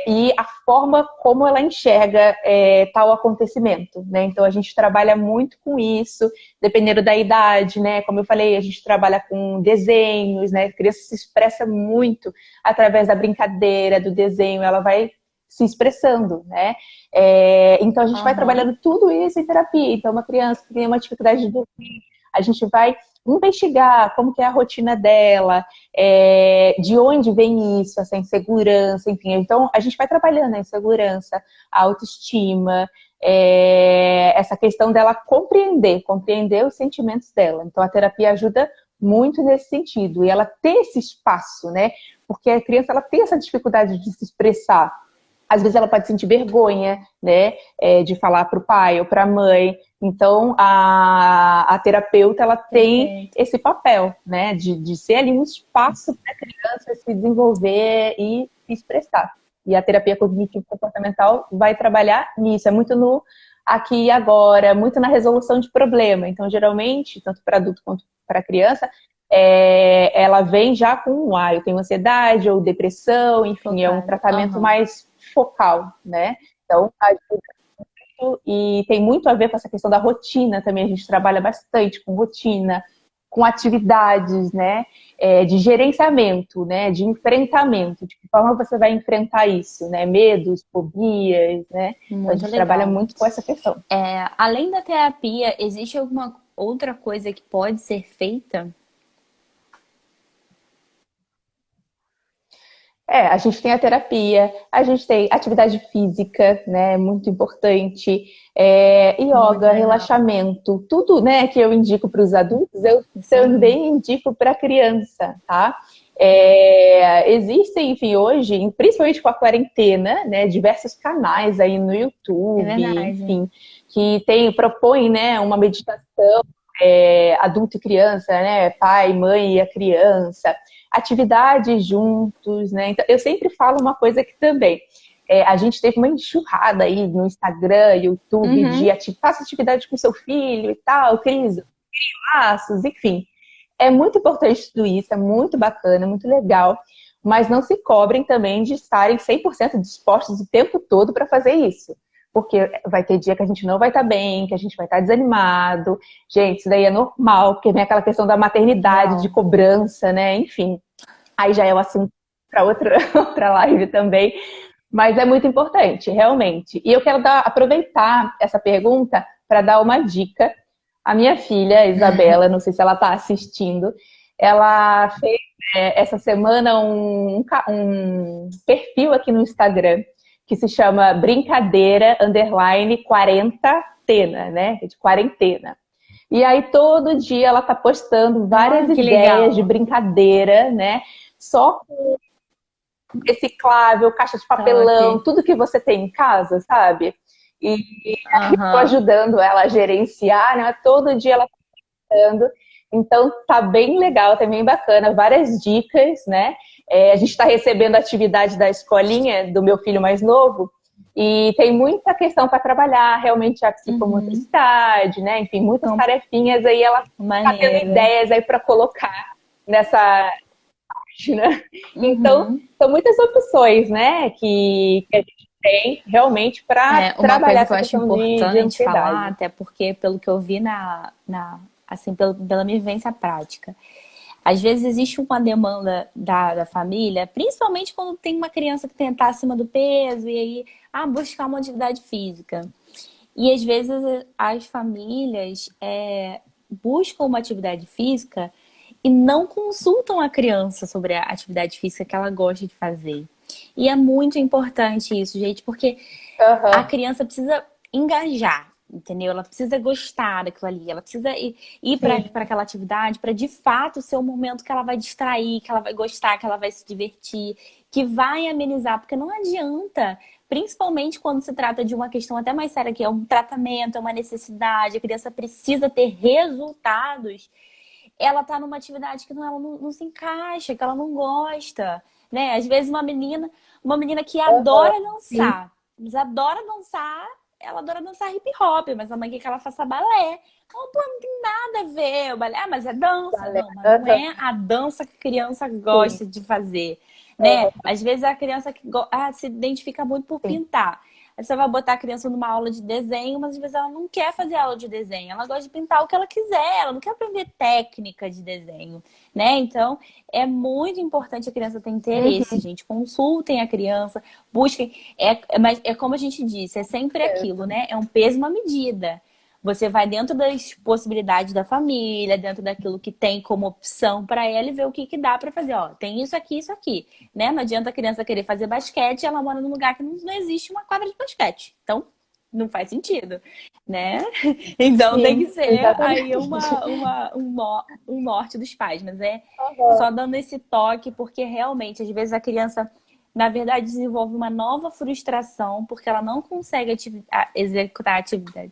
E a forma como ela enxerga tal acontecimento, né? Então a gente trabalha muito com isso, dependendo da idade, né? Como eu falei, a gente trabalha com desenhos, né? A criança se expressa muito através da brincadeira, do desenho, ela vai se expressando, né? Então a gente vai Aham. trabalhando tudo isso em terapia. Então uma criança que tem uma dificuldade de dormir, a gente vai investigar como que é a rotina dela, de onde vem isso, essa insegurança, enfim. Então, a gente vai trabalhando a insegurança, a autoestima, essa questão dela compreender os sentimentos dela. Então, a terapia ajuda muito nesse sentido. E ela ter esse espaço, né? Porque a criança, ela tem essa dificuldade de se expressar. Às vezes ela pode sentir vergonha, né, de falar para o pai ou para a mãe. Então, a terapeuta, ela tem Perfeito. esse papel, né, de ser ali um espaço para a criança se desenvolver e se expressar. E a terapia cognitivo-comportamental vai trabalhar nisso, é muito no aqui e agora, muito na resolução de problema. Então, geralmente, tanto para adulto quanto para criança, ela vem já com, eu tenho ansiedade ou depressão, enfim, é um Focado. tratamento Aham. mais focal, né? Então, ajuda muito e tem muito a ver com essa questão da rotina também. A gente trabalha bastante com rotina, com atividades, né? De gerenciamento, né? De enfrentamento. De que forma você vai enfrentar isso, né? Medos, fobias, né? Então, a Muito gente trabalha legal. muito com essa questão. Além da terapia, existe alguma outra coisa que pode ser feita? A gente tem a terapia, a gente tem atividade física, né, muito importante, Muito yoga, legal. relaxamento, tudo, né, que eu indico para os adultos, eu Isso aí. também indico para a criança, tá? Existem, enfim, hoje, principalmente com a quarentena, né, diversos canais aí no É YouTube, verdade. enfim, que propõem, né, uma meditação adulto e criança, né, pai, mãe e a criança, atividades juntos, né? Então, eu sempre falo uma coisa aqui também. A gente teve uma enxurrada aí no Instagram, YouTube, Uhum. faça atividade com seu filho e tal, crise, laços, enfim. É muito importante tudo isso, é muito bacana, muito legal. mas não se cobrem também de estarem 100% dispostos o tempo todo para fazer isso. Porque vai ter dia que a gente não vai estar bem, que a gente vai estar desanimado. Gente, isso daí é normal, porque vem aquela questão da maternidade, de cobrança, né? Enfim, aí já é um assunto para outra live também. Mas é muito importante, realmente. E eu quero aproveitar essa pergunta para dar uma dica. A minha filha, Isabela, não sei se ela está assistindo, ela fez essa semana um perfil aqui no Instagram que se chama Brincadeira _ Quarentena, né? De quarentena. E aí todo dia ela tá postando várias ideias de brincadeira, né? Só com reciclável, caixa de papelão, tudo que você tem em casa, sabe? E tô ajudando ela a gerenciar, né? Todo dia ela tá postando. Então tá bem legal, tá bem bacana, várias dicas, né? A gente está recebendo a atividade da escolinha do meu filho mais novo e tem muita questão para trabalhar, realmente a psicomotricidade, né? Enfim, muitas tarefinhas aí, ela está tendo ideias aí para colocar nessa parte, né? Então, são muitas opções, né? Que a gente tem realmente para trabalhar essa questão de ansiedade. Uma coisa que eu acho importante falar, até porque pelo que eu vi assim, pela minha vivência prática, às vezes existe uma demanda da família, principalmente quando tem uma criança que está acima do peso e aí buscar uma atividade física. E às vezes as famílias buscam uma atividade física e não consultam a criança sobre a atividade física que ela gosta de fazer. E é muito importante isso, gente, porque a criança precisa engajar. Entendeu? Ela precisa gostar daquilo ali, ela precisa ir para aquela atividade para de fato ser um momento que ela vai distrair, que ela vai gostar, que ela vai se divertir, que vai amenizar, porque não adianta, principalmente quando se trata de uma questão até mais séria, que é um tratamento, é uma necessidade, a criança precisa ter resultados, ela tá numa atividade que ela não se encaixa, que ela não gosta, né? Às vezes uma menina que adora dançar, mas adora dançar. Ela adora dançar hip hop, mas a mãe quer que ela faça balé. Então, pô, não tem nada a ver. O balé, mas é dança. Balé. Não, mas não é a dança que a criança gosta de fazer, né? Às vezes a criança que se identifica muito por pintar. Aí você vai botar a criança numa aula de desenho, mas às vezes ela não quer fazer aula de desenho. Ela gosta de pintar o que ela quiser. Ela não quer aprender técnica de desenho, né? Então, é muito importante a criança ter interesse, gente. Consultem a criança, busquem. Mas é como a gente disse, é sempre aquilo, né? É um peso e uma medida. Você vai dentro das possibilidades da família, dentro daquilo que tem como opção para ela e ver o que dá para fazer. Ó, tem isso aqui, né? Não adianta a criança querer fazer basquete e ela mora num lugar que não existe uma quadra de basquete. Então, não faz sentido, né? Então, tem que ser aí um norte dos pais. Mas só dando esse toque, porque realmente, às vezes, a criança, na verdade, desenvolve uma nova frustração porque ela não consegue executar a atividade.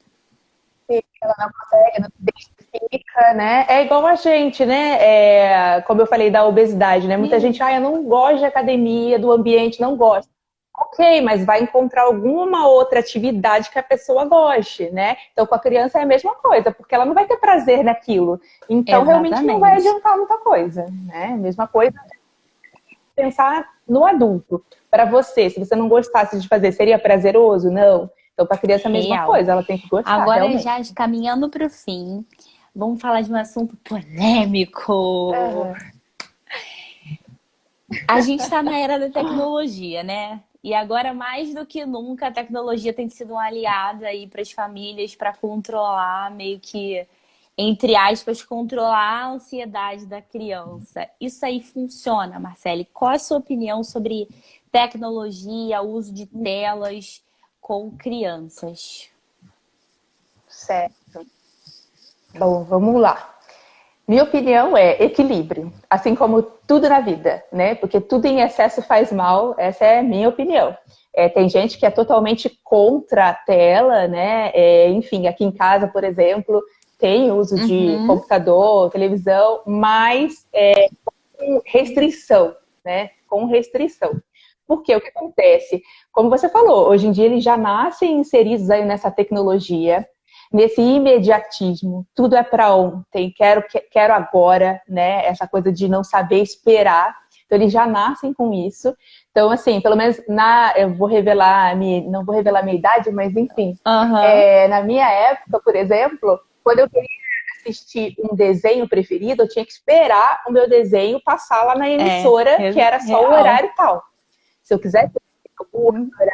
Ela não consegue, não se identifica, né? É igual a gente, né? Como eu falei, da obesidade, né? Muita gente, eu não gosto de academia, do ambiente, não gosto. Ok, mas vai encontrar alguma outra atividade que a pessoa goste, né? Então, com a criança é a mesma coisa, porque ela não vai ter prazer naquilo. Então, realmente não vai adiantar muita coisa, né? Mesma coisa, pensar no adulto. Para você, se você não gostasse de fazer, seria prazeroso? Não. Então, para a criança, a mesma coisa, ela tem que gostar. Agora, realmente. já caminhando para o fim, vamos falar de um assunto polêmico. A gente está na era da tecnologia, né? E agora, mais do que nunca, a tecnologia tem sido um aliado aí para as famílias para controlar, meio que, entre aspas, controlar a ansiedade da criança. Isso aí funciona, Marcele? Qual a sua opinião sobre tecnologia, uso de telas com crianças? Certo. Bom, vamos lá. Minha opinião é equilíbrio, assim como tudo na vida, né? Porque tudo em excesso faz mal, essa é a minha opinião. Tem gente que é totalmente contra a tela, né? Enfim, aqui em casa, por exemplo, tem uso de computador, televisão, mas com restrição, né? Com restrição. Porque o que acontece? Como você falou, hoje em dia eles já nascem inseridos aí nessa tecnologia, nesse imediatismo, tudo é para ontem, quero agora, né? Essa coisa de não saber esperar. Então, eles já nascem com isso. Então, assim, pelo menos eu vou revelar, não vou revelar a minha idade, mas enfim. Na minha época, por exemplo, quando eu queria assistir um desenho preferido, eu tinha que esperar o meu desenho passar lá na emissora, que era só o horário e tal. Se eu quiser o horário,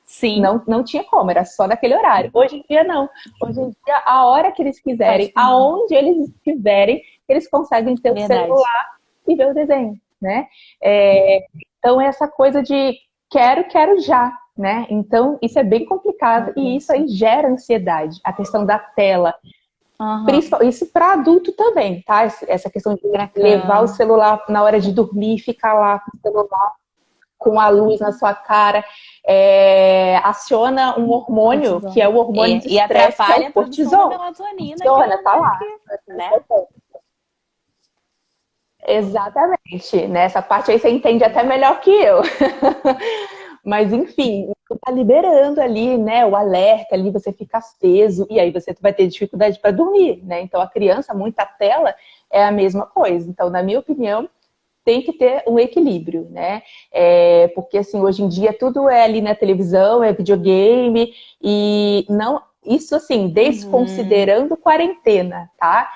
sim, não tinha como, era só naquele horário. Hoje em dia, não. Hoje em dia, a hora que eles quiserem, aonde eles estiverem, eles conseguem ter o celular e ver o desenho, né? Então, essa coisa de quero já, né? Então, isso é bem complicado e isso aí gera ansiedade. A questão da tela. Isso para adulto também, tá? Essa questão de levar o celular na hora de dormir, ficar lá com o celular, com a luz na sua cara, aciona um hormônio, que é o hormônio de estresse, que é o cortisol. Aciona, tá lá. Né? Exatamente. Nessa parte aí você entende até melhor que eu. Mas, enfim, tá liberando ali, né, o alerta ali, você fica aceso, e aí você vai ter dificuldade para dormir, né? Então, a criança, muita tela, é a mesma coisa. Então, na minha opinião, tem que ter um equilíbrio, né? Porque, assim, hoje em dia tudo é ali na televisão, é videogame, e não... Isso, assim, desconsiderando quarentena, tá?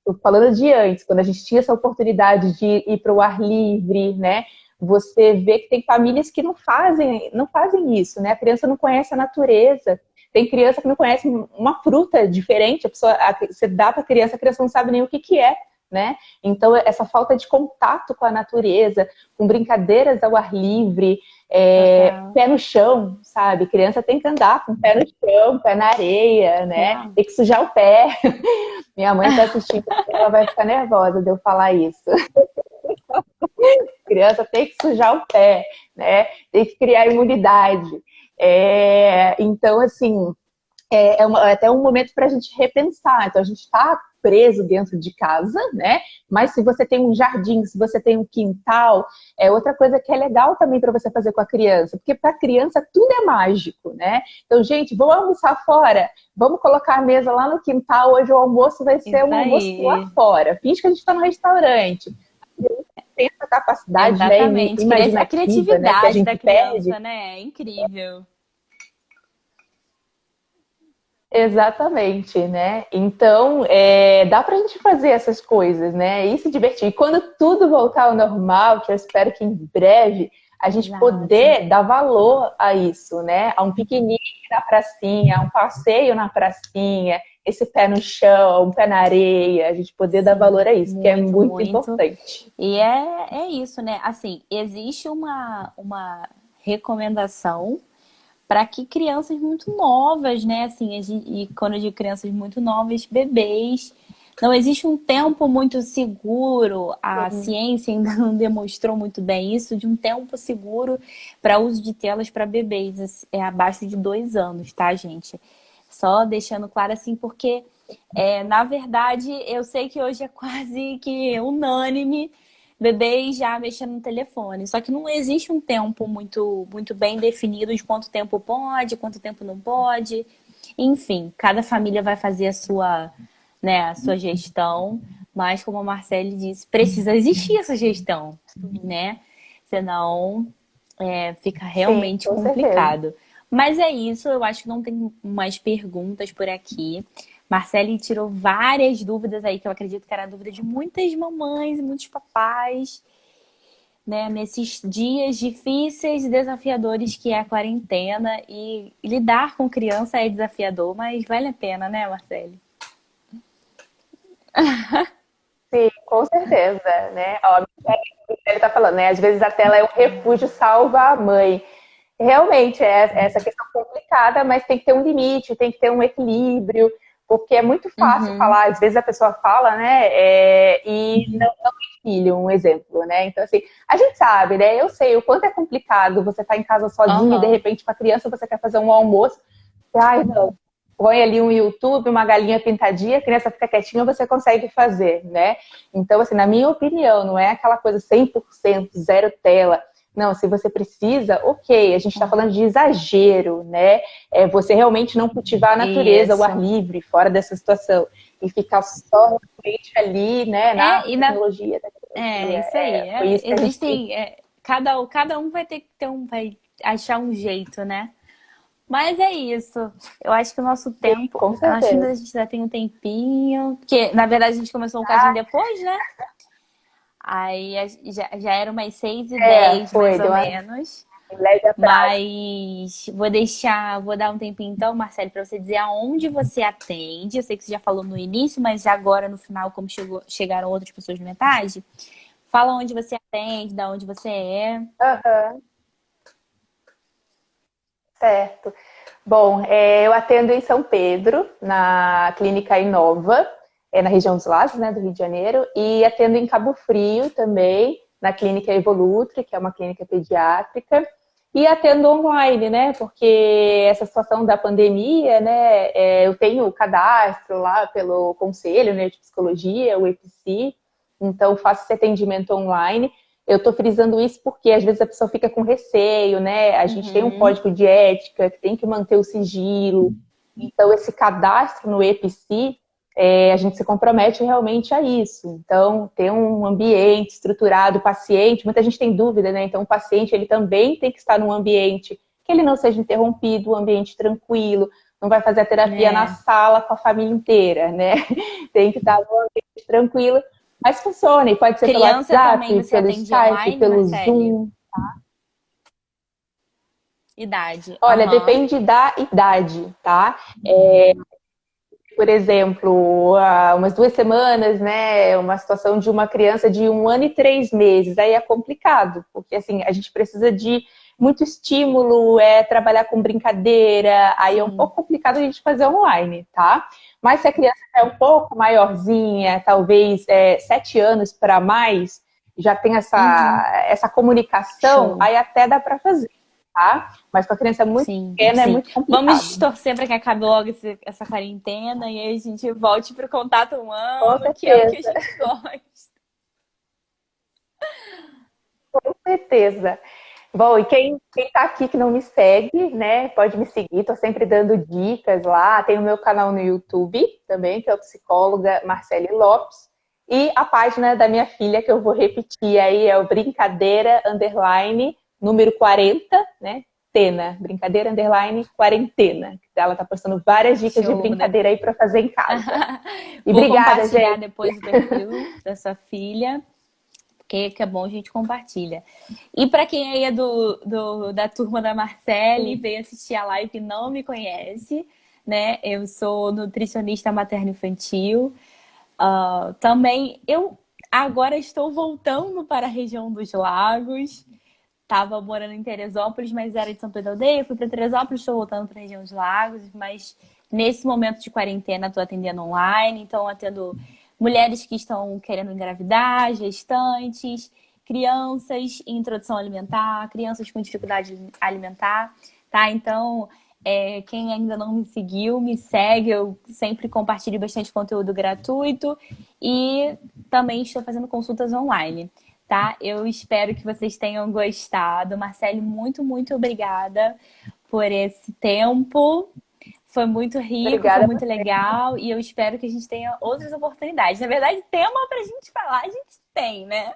Tô falando de antes, quando a gente tinha essa oportunidade de ir para o ar livre, né? Você vê que tem famílias que não fazem isso, né? A criança não conhece a natureza. Tem criança que não conhece uma fruta diferente. Você dá para a criança não sabe nem o que é, né? Então, essa falta de contato com a natureza, com brincadeiras ao ar livre, pé no chão, sabe? Criança tem que andar com o pé no chão, pé na areia, né? Tem que sujar o pé. Minha mãe está assistindo, ela vai ficar nervosa de eu falar isso. Criança tem que sujar o pé, né? Tem que criar imunidade. Então, assim, é até um momento para a gente repensar. Então, a gente está preso dentro de casa, né? Mas se você tem um jardim, se você tem um quintal, é outra coisa que é legal também para você fazer com a criança, porque para a criança tudo é mágico, né? Então, gente, vamos almoçar fora? Vamos colocar a mesa lá no quintal, hoje o almoço vai ser um almoço lá fora. Finge que a gente está no restaurante. Tem essa capacidade, exatamente, né, imaginativa, a criatividade, né, que a gente da criança, perde. né? É incrível. Exatamente, né? Então, dá pra gente fazer essas coisas, né? E se divertir. E quando tudo voltar ao normal, que eu espero que em breve, a gente poder dar valor a isso, né? A um piquenique na pracinha, a um passeio na pracinha, esse pé no chão, um pé na areia, a gente poder dar valor a isso, que é muito importante. E é isso, né? Assim, existe uma recomendação para que crianças muito novas, né? Assim, e quando eu digo crianças muito novas, bebês, não existe um tempo muito seguro. A ciência ainda não demonstrou muito bem isso, de um tempo seguro para uso de telas para bebês. É abaixo de 2 anos, tá, gente? Só deixando claro assim, porque, na verdade, eu sei que hoje é quase que unânime bebês já mexendo no telefone. Só que não existe um tempo muito, muito bem definido de quanto tempo pode, quanto tempo não pode. Enfim, cada família vai fazer a sua gestão. Mas, como a Marcele disse, precisa existir essa gestão, né? Senão fica realmente complicado. Certeza. Mas é isso, eu acho que não tem mais perguntas por aqui. Marcele tirou várias dúvidas aí, que eu acredito que era dúvida de muitas mamães e muitos papais, né? Nesses dias difíceis e desafiadores que é a quarentena. E lidar com criança é desafiador, mas vale a pena, né, Marcele? Sim, com certeza, né? Ó, ele tá falando, né? Às vezes a tela é um refúgio, salva a mãe. Realmente é essa questão complicada, mas tem que ter um limite, tem que ter um equilíbrio, porque é muito fácil falar, às vezes a pessoa fala, né, e não tem filho, um exemplo, né? Então, assim, a gente sabe, né? Eu sei o quanto é complicado você estar em casa sozinho e de repente com a criança você quer fazer um almoço. Ai, não. Põe ali um YouTube, uma galinha pintadinha, a criança fica quietinha, você consegue fazer, né? Então, assim, na minha opinião, não é aquela coisa 100%, zero tela. Não, se você precisa, ok, a gente está falando de exagero, né? Você realmente não cultivar a natureza, o ar livre, fora dessa situação. E ficar só realmente ali, né, na tecnologia. É, isso aí. Foi isso que a gente fez. Existem. Cada um vai ter que ter vai achar um jeito, né? Mas é isso. Eu acho que o nosso tempo. Com Acho que a certeza. gente ainda tem um tempinho. Porque, na verdade, a gente começou um cadinho depois, né? Aí já era umas 6h10, Foi, mais deu ou uma menos. leve atraso. Mas vou dar um tempinho então, Marcelo, para você dizer aonde você atende. Eu sei que você já falou no início, mas agora no final, como chegaram outras pessoas na metade, fala onde você atende, da onde você é. Aham, certo. Bom, eu atendo em São Pedro, na Clínica Inova, na região dos Lagos, né, do Rio de Janeiro, e atendo em Cabo Frio também, na Clínica Evolutri, que é uma clínica pediátrica, e atendo online, né, porque essa situação da pandemia, né, eu tenho o cadastro lá pelo Conselho, né, de Psicologia, o EPC, então faço esse atendimento online. Eu estou frisando isso porque às vezes a pessoa fica com receio, né? A gente tem um Uhum. código de ética que tem que manter o sigilo. Então, esse cadastro no EPC, a gente se compromete realmente a isso. Então, ter um ambiente estruturado, o paciente, muita gente tem dúvida, né? Então, o paciente, ele também tem que estar num ambiente que ele não seja interrompido, um ambiente tranquilo, não vai fazer a terapia na É. sala com a família inteira, né? Tem que estar num ambiente tranquilo. Mas funciona, e pode ser pelo Criança também WhatsApp, você pelo atende Skype, online, pelo Marcele? Zoom. Idade. Olha, Aham. depende da idade, tá? Por exemplo, há umas 2 semanas, né? Uma situação de uma criança de 1 ano e 3 meses. Aí é complicado, porque assim, a gente precisa de muito estímulo, trabalhar com brincadeira, aí é um Sim. pouco complicado a gente fazer online, tá? Mas se a criança é um pouco maiorzinha, talvez 7 anos para mais, já tem Uhum. essa comunicação, Show. aí até dá para fazer, tá? Mas com a criança muito Sim, pequena é sim. muito complicado. Vamos torcer para que acabe logo essa quarentena e aí a gente volte para o contato Com humano, que é o que a certeza, gente gosta. com certeza. Bom, e quem tá aqui que não me segue, né, pode me seguir, tô sempre dando dicas lá. Tem o meu canal no YouTube também, que é o psicóloga Marcele Lopes. E a página da minha filha, que eu vou repetir aí, é o Brincadeira Underline, número 40, né? Tena, Brincadeira Underline Quarentena. Ela tá postando várias dicas de Show, né? brincadeira aí para fazer em casa. E Vou obrigada, compartilhar gente. depois o perfil da sua filha, que é bom a gente compartilha. E para quem aí é da turma da Marcele, veio assistir a live e não me conhece, né? Eu sou nutricionista materno-infantil. Também eu agora estou voltando para a região dos lagos. Estava morando em Teresópolis, mas era de São Pedro da Aldeia. Fui para Teresópolis, estou voltando para a região dos lagos. Mas nesse momento de quarentena, estou atendendo online. Então, atendo mulheres que estão querendo engravidar, gestantes, crianças em introdução alimentar, crianças com dificuldade alimentar, tá? Então, quem ainda não me seguiu, me segue. Eu sempre compartilho bastante conteúdo gratuito e também estou fazendo consultas online, tá? Eu espero que vocês tenham gostado. Marcele, muito, muito obrigada por esse tempo. Foi muito rico, foi Obrigada. muito legal e eu espero que a gente tenha outras oportunidades. Na verdade, tema pra gente falar, a gente tem, né?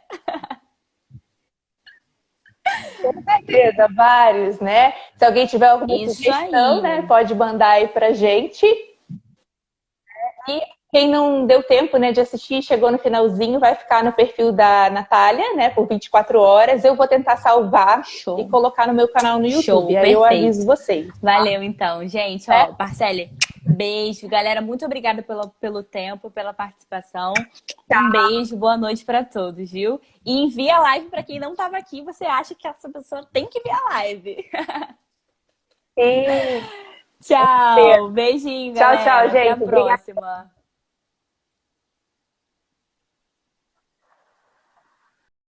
Com certeza, vários, né? Se alguém tiver alguma Isso sugestão, né, aí. pode mandar aí pra gente. E quem não deu tempo, né, de assistir, chegou no finalzinho, vai ficar no perfil da Natália, né, por 24 horas. Eu vou tentar salvar e Show. colocar no meu canal no YouTube. Show, Aí eu aviso perfeito. vocês, Valeu, então, gente. Ó, certo? Marcele, beijo. Galera, muito obrigada pelo tempo, pela participação. Um beijo, boa noite para todos, viu? E envia a live para quem não estava aqui. Você acha que essa pessoa tem que ver a live. Sim, Tchau, beijinho, tchau, tchau, galera. Até a gente. Obrigada. próxima.